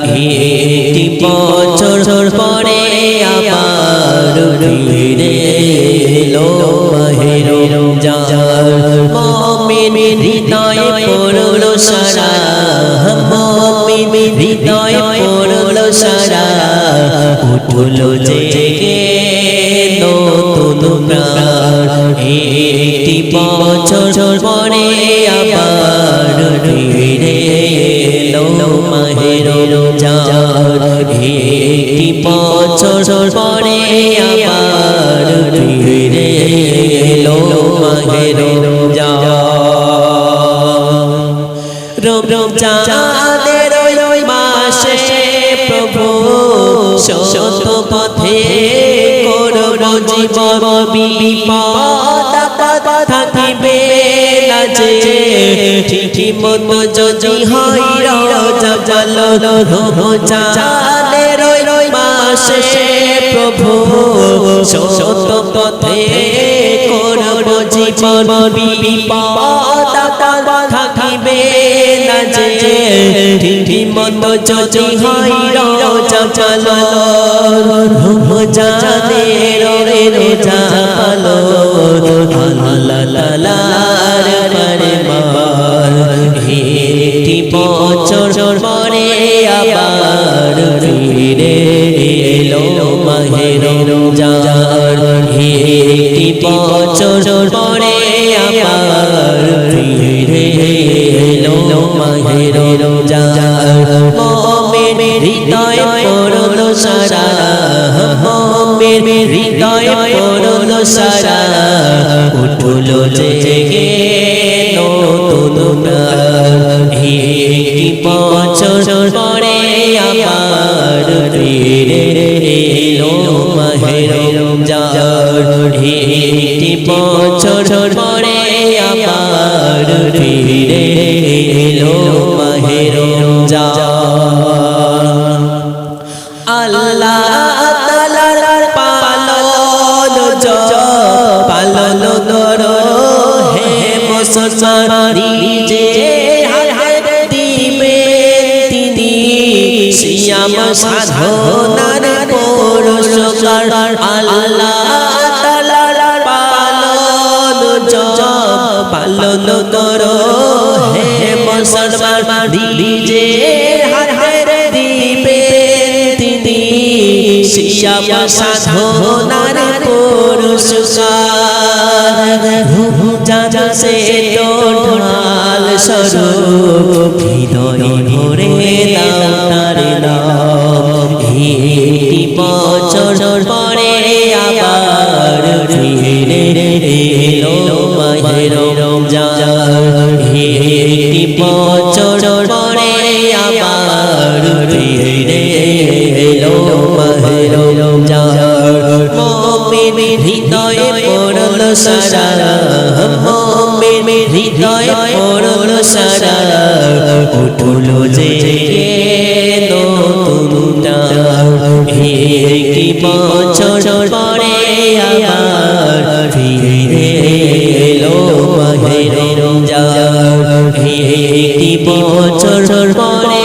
একটি বছর পরে আবার ফিরে এলো মাহে রমজান মুমিন হৃদয়ে পড়লো সারা মুমিন হৃদয়ে পড়লো সারা উঠলো জেগে নতুন প্রাণ একটি বছর পরে আবার ফিরে এলো মাহে রমজান একটি বছর পরে আবার ফিরে এলো মাহে রমজান রমজানের ওই মাসে প্রভু সত্য পথে করব জীবন বিপদ থাকিবে না যে ঠিক মতো যদি হয় রোজা ভালো রমজানের ওই মাসে প্রভু সত্য পথে করব জীবন বিপদ থাকিবে না যে ঠিক মতো যদি হয় রোজা ভালো রমজানের রোজা ভালো আল্লাহ তাআলার ফরমান একটি বছর পরে আবার ফিরে এলো মাহে রমজান একটি বছর পরে আবার ফিরে এলো মাহে রমজান মুমিন হৃদয়ে পড়লো সারা মুমিন হৃদয়ে পড়লো সারা উঠলো জেগে নতুন প্রাণ একটি বছর পরে আবার ফিরে এলো মাহে রমজান একটি বছর পরে আবার ফিরে এলো মাহে রমজান আল্লাহ তাআলার পালন করো হে মুসলমান নিজে হাতে দিবেন তিনি সিয়াম সাধনার পুরস্কার আল্লাহ তাআলার পালন করো হে মুসলমান নিজে হাতে দিবেন তিনি সিয়াম সাধনার পুরস্কার রমজান সে তো ঢাল স্বরূপ হৃদয়ে ভরে দাও তার নাম একটি বছর পরে আবার ফিরে এলো মাহে রমজান একটি বছর পরে আবার ফিরে এলো মাহে রমজান মুমিন হৃদয়ে পড়লো সারা মুমিন হৃদয়ে পড়লো সারা উঠলো জেগে নতুন প্রাণ একটি বছর পরে আবার ফিরে এলো মাহে রমজান একটি বছর পরে